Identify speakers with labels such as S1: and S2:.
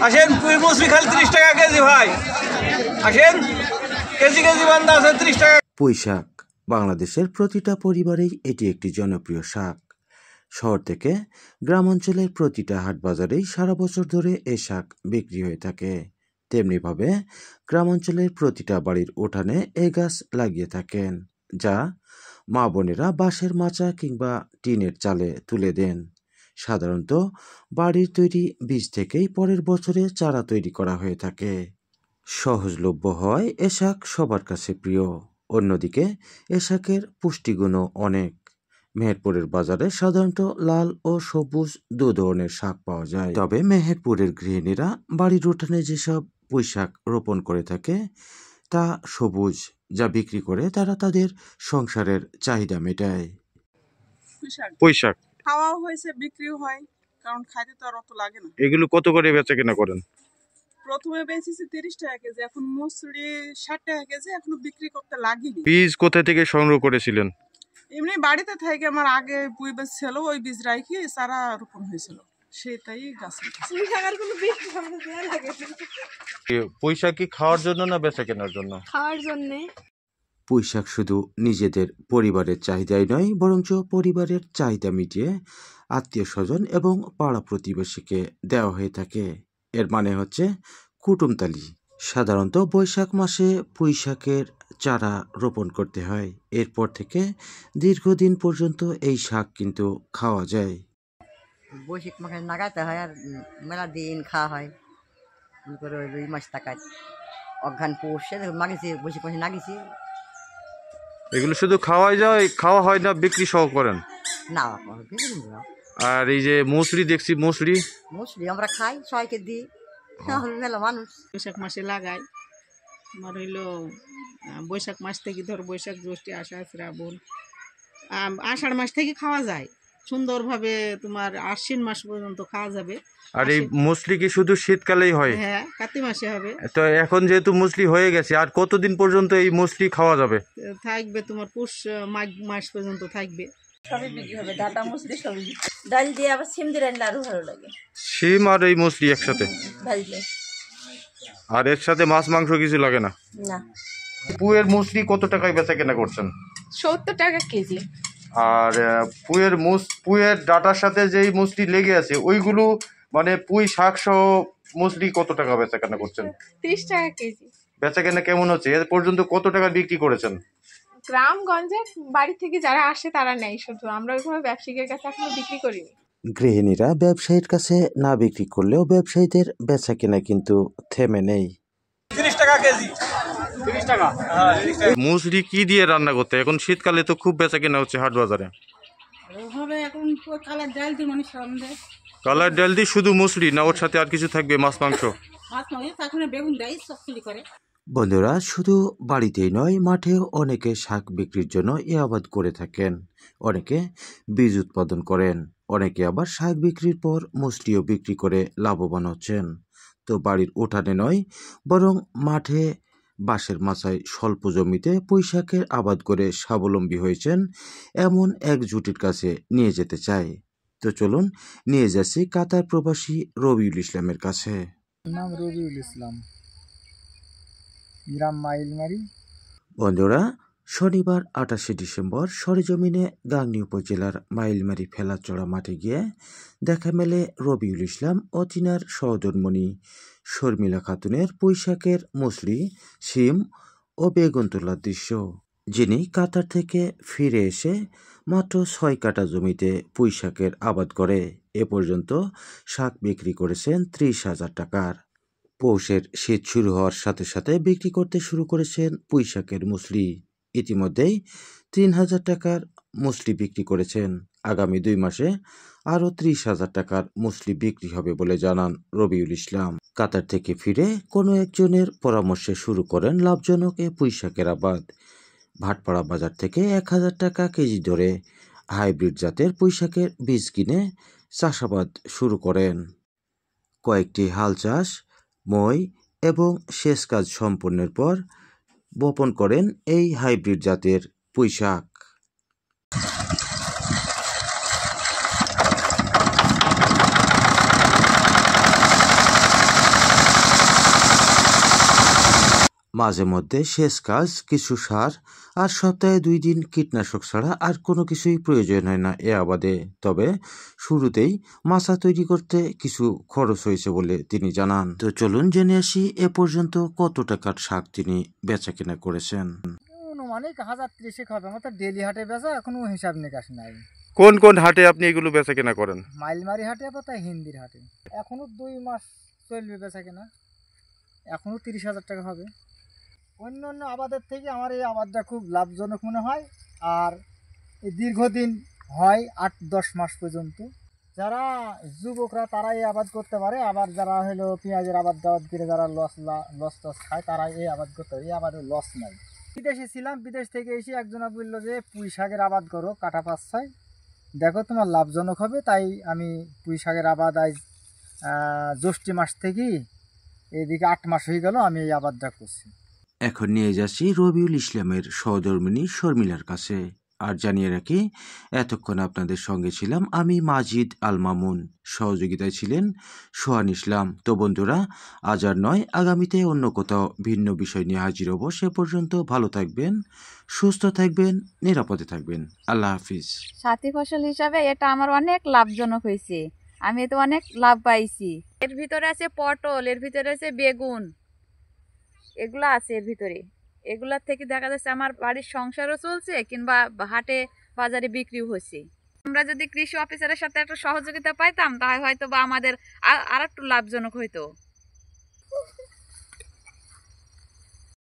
S1: আসেন পুঁই মুসলি খালি 30 টাকা কেজি ভাই, আসেন কেজি কেজি বান্দা আছে 30 টাকা।
S2: পুঁই শাক বাংলাদেশের প্রতিটা পরিবারেই এটি একটি জনপ্রিয় শাক। শহর থেকে গ্রাম অঞ্চলের প্রতিটা হাট বাজারেই সারা বছর ধরে এই শাক বিক্রি হয়ে থাকে। তেমনিভাবে গ্রাম অঞ্চলের প্রতিটা বাড়ির উঠানে এই গাছ লাগিয়ে থাকেন, যা মা বোনেরা বাঁশের মাচা কিংবা টিনের চালে তুলে দেন। সাধারণত বাড়ির তৈরি বীজ থেকেই পরের বছরে চারা তৈরি করা হয়ে থাকে। সহজলভ্য হয় এ শাক সবার কাছে প্রিয়। অন্যদিকে এ শাকের পুষ্টিগুণও অনেক। মেহেরপুরের বাজারে সাধারণত লাল ও সবুজ দু ধরনের শাক পাওয়া যায়, তবে মেহেরপুরের গৃহিণীরা বাড়ির উঠানে যেসব পুঁই শাক রোপণ করে থাকে তা সবুজ, যা বিক্রি করে তারা তাদের সংসারের চাহিদা মেটায়।
S3: পুঁই শাক খাওয়াও হয়েছে, বিক্রিও হয়, কারণ খাইতে তো আর অত লাগে না।
S4: এগুলো কত করে বেচা কেনা করেন?
S3: প্রথমে বেচেছি 30 টাকা কেজি, এখন মুসুরি 60 টাকা কেজি, এখনো বিক্রি করতে লাগেনি।
S4: বীজ কোথা থেকে সংগ্রহ করেছিলেন?
S3: এমনি বাড়িতে থেকে আমার আগে পুঁই বীজ ছিল, ওই বীজ রাখি চারা রোপণ হয়েছিল, সেটাই গাছ।
S4: পুঁই শাক কি খাওয়ার জন্য না বেচা কেনার জন্য?
S5: খাওয়ার জন্য।
S2: পুঁই শাক শুধু নিজেদের পরিবারের চাহিদাই নয়, বরঞ্চ পরিবারের চাহিদা মিটিয়ে আত্মীয় স্বজন এবং পাড়া প্রতিবেশীকে দেওয়া হয়ে থাকে। এর মানে হচ্ছে কুটুমতালি। সাধারণত বৈশাখ মাসে পুঁই শাকের চারা রোপণ করতে হয়। এরপর থেকে দীর্ঘদিন পর্যন্ত এই শাক কিন্তু খাওয়া যায়।
S6: বৈশাখ মাসে লাগাতে হয় আর মেলা দিন খাওয়া হয়। করে ওই মাস টাকায় অজ্ঞান পৌষে মাগেছি, বৈশাখ মাসে লাগিয়েছি।
S4: এগুলো শুধু খাওয়া হয় না, বিক্রি সহ করেন?
S6: না,
S4: আর এই যে মুসরি দেখছি, মুসরি
S6: আমরা খাই, সবাইকে দিই, মেলা মানুষ।
S7: বৈশাখ মাসে লাগাই, আমার হইলো বৈশাখ মাস থেকে ধর বৈশাখ জ্যৈষ্ঠ আষাঢ় শ্রাবণ আষাঢ় মাস থেকে খাওয়া যায় সুন্দরভাবে, তোমার আশ্বিন মাস পর্যন্ত খাওয়া যাবে।
S4: আর এই মুসলি কি শুধু শীতকালেই হয়?
S7: হ্যাঁ, কার্তিক মাসে হবে।
S4: তো এখন যেহেতু মুসলি হয়ে গেছে, আর কতদিন পর্যন্ত এই মুসলি খাওয়া যাবে?
S7: থাকবে তোমার পুষ মাঘ মাস পর্যন্ত থাকবে।
S8: সবই বিক্রি হবে, ডাটা মুসলি সবই বিক্রি। ডাল দিয়ে আবার সিম দিয়ে রান্না আরো ভালো লাগে।
S4: সিম আর এই মুসলি একসাথে
S8: ভাজলে।
S4: আর এর সাথে মাছ মাংস কিছু লাগে না?
S8: না।
S4: পুঁয়ের মুসলি কত টাকায় বেচা কেনা করছেন?
S5: 70 টাকা কেজি।
S4: আর পুঁয়ের ডাটার সাথে যেই মুসলি লেগে আছে ওইগুলো মানে পুঁই শাক সহ মুসলি কত টাকা বেচা কেনা করছেন?
S5: 30 টাকা কেজি।
S4: বেচা কেনা কেমন হচ্ছে? এর পর্যন্ত কত টাকা বিক্রি করেছেন?
S5: গ্রামগঞ্জে বাড়ি থেকে যারা আসে তারা নেয়, শুধু আমরা ওইভাবে ব্যবসায়ীদের কাছে এখনো বিক্রি করিনি।
S2: গৃহিণীরা ব্যবসায়ীর কাছে না বিক্রি করলেও ব্যবসায়ীদের বেচা কেনা কিন্তু থেমে নেই।
S1: 30 টাকা কেজি। 30 টাকা।
S4: মুসলি কি দিয়ে রান্না করতে? এখন শীতকালে তো খুব বেচা কেনা হচ্ছে হাট বাজারে।
S8: এখন কালার ডাল দিয়ে মানুষ রান্না।
S4: কালার ডাল দিয়ে শুধু মুসলি না, ওর সাথে আর কিছু থাকবে? মাছ মাংস?
S8: এখন বেগুন দেয়, চচ্চড়ি করে।
S2: বন্ধুরা, শুধু বাড়িতেই নয়, মাঠেও অনেকে শাক বিক্রির জন্য এ আবাদ করে থাকেন। অনেকে বীজ উৎপাদন করেন, অনেকে আবার শাক বিক্রির পর মুসলিও বিক্রি করে লাভবান হচ্ছেন। তো বাড়ির উঠানে নয়, বরং মাঠে বাঁশের মাচায় স্বল্প জমিতে পুঁই শাকের আবাদ করে স্বাবলম্বী হয়েছেন এমন এক জুটির কাছে নিয়ে যেতে চাই। তো চলুন নিয়ে যাচ্ছি কাতার প্রবাসী রবিউল ইসলামের কাছে।
S9: নাম রবিউল ইসলাম, গ্রাম মাইলমারি।
S2: বন্ধুরা, শনিবার 28 ডিসেম্বর সরেজমিনে গাংনী উপজেলার মাইলমারি ফেলাচড়া মাঠে গিয়ে দেখা মেলে রবিউল ইসলাম ও তিনার সহধর্মণী শর্মিলা খাতুনের পুঁই শাকের মুসলি, শিম ও বেগুন তোলার দৃশ্য। যিনি কাতার থেকে ফিরে এসে মাত্র 6 কাঠা জমিতে পুঁই শাকের আবাদ করে এ পর্যন্ত শাক বিক্রি করেছেন 30,000 টাকার। পৌষের শীত শুরু হওয়ার সাথে সাথে বিক্রি করতে শুরু করেছেন পুঁই শাকের মুসলি। ইতিমধ্যেই 3,000 টাকার মুসলি বিক্রি করেছেন। আগামী 2 মাসে আরও 30,000 টাকার মুসলি বিক্রি হবে বলে জানান রবিউল ইসলাম। কাতার থেকে ফিরে কোনো একজনের পরামর্শে শুরু করেন লাভজনক এ পুঁই শাকের আবাদ। ভাটপাড়া বাজার থেকে 1,000 টাকা কেজি ধরে হাইব্রিড জাতের পুঁই শাকের বীজ কিনে চাষাবাদ শুরু করেন। কয়েকটি হাল চাষ, মই এবং সেচ কাজ সম্পন্নের পর বপন করেন এই হাইব্রিড জাতের পুঁই শাক। মাঝে মধ্যে সেচ কাজ, কিছু সার আর সপ্তাহে 2 দিন কীটনাশক ছাড়া আর কোনো কিছুই প্রয়োজন হয় না এ আবাদে। তবে শুরুতেই মাচা তৈরি করতে কিছু খরচ হয়েছে বলে তিনি জানান। তো চলুন জেনে আসি এ পর্যন্ত কত টাকার শাক তিনি বেচা কেনা করেছেন।
S9: অনুমানিক 1030 হবে, আমার তো ডেলি হাটে বেচা, এখনো হিসাব নিকাশ নাই।
S4: কোন কোন হাটে আপনি এগুলো বেচা কেনা করেন?
S9: মাইলমারি হাটে বা তাই হিন্দির হাটে। এখনো 2 মাস চলবে বেচা কেনা, এখনো 30,000 টাকা হবে। অন্য অন্য আবাদের থেকে আমার এই আবাদটা খুব লাভজনক মনে হয়, আর এই দীর্ঘদিন হয় 8-10 মাস পর্যন্ত। যারা যুবকরা তারা এই আবাদ করতে পারে, আবার যারা হলো পেঁয়াজের আবাদ করে যারা লস খায় তারা এই আবাদ করতে পারে। এই আবাদে লস নাই। বিদেশে ছিলাম, বিদেশ থেকে এসে একজনা বললো যে পুঁই শাকের আবাদ করো, কাটা 5-6 দেখো তোমার লাভজনক হবে। তাই আমি পুঁই শাকের আবাদ আজ জ্যৈষ্ঠ মাস থেকেই এদিকে 8 মাস হয়ে গেল আমি এই আবাদটা করছি।
S2: এখন নিয়ে যাচ্ছি রবিউল ইসলামের সহধর্মিণী শর্মিলার কাছে। আর জানিয়ে রাখি, এতক্ষণ আপনাদের সঙ্গে ছিলাম আমি মাজিদ আল মামুন, সহযোগিতায় ছিলেন সোহান ইসলাম। তো বন্ধুরা, আজ আর নয়, আগামীতে অন্য কোথাও ভিন্ন বিষয় নিয়ে হাজির হব। সে পর্যন্ত ভালো থাকবেন, সুস্থ থাকবেন, নিরাপদে থাকবেন। আল্লাহ হাফিজ।
S8: সাথী ফসল হিসাবে এটা আমার অনেক লাভজনক হয়েছে, আমি এতে অনেক লাভ পাইছি। এর ভিতরে আছে পটল, এর ভিতরে আছে বেগুন, এগুলো আছে এর ভিতরে। এগুলার থেকে দেখা যাচ্ছে আমার বাড়ির সংসারও চলছে, কিংবা হাটে বাজারে বিক্রিও হচ্ছে। আমরা যদি কৃষি অফিসারের সাথে একটা সহযোগিতা পাইতাম তাহলে হয়তো বা আমাদের আর একটু লাভজনক হইতো।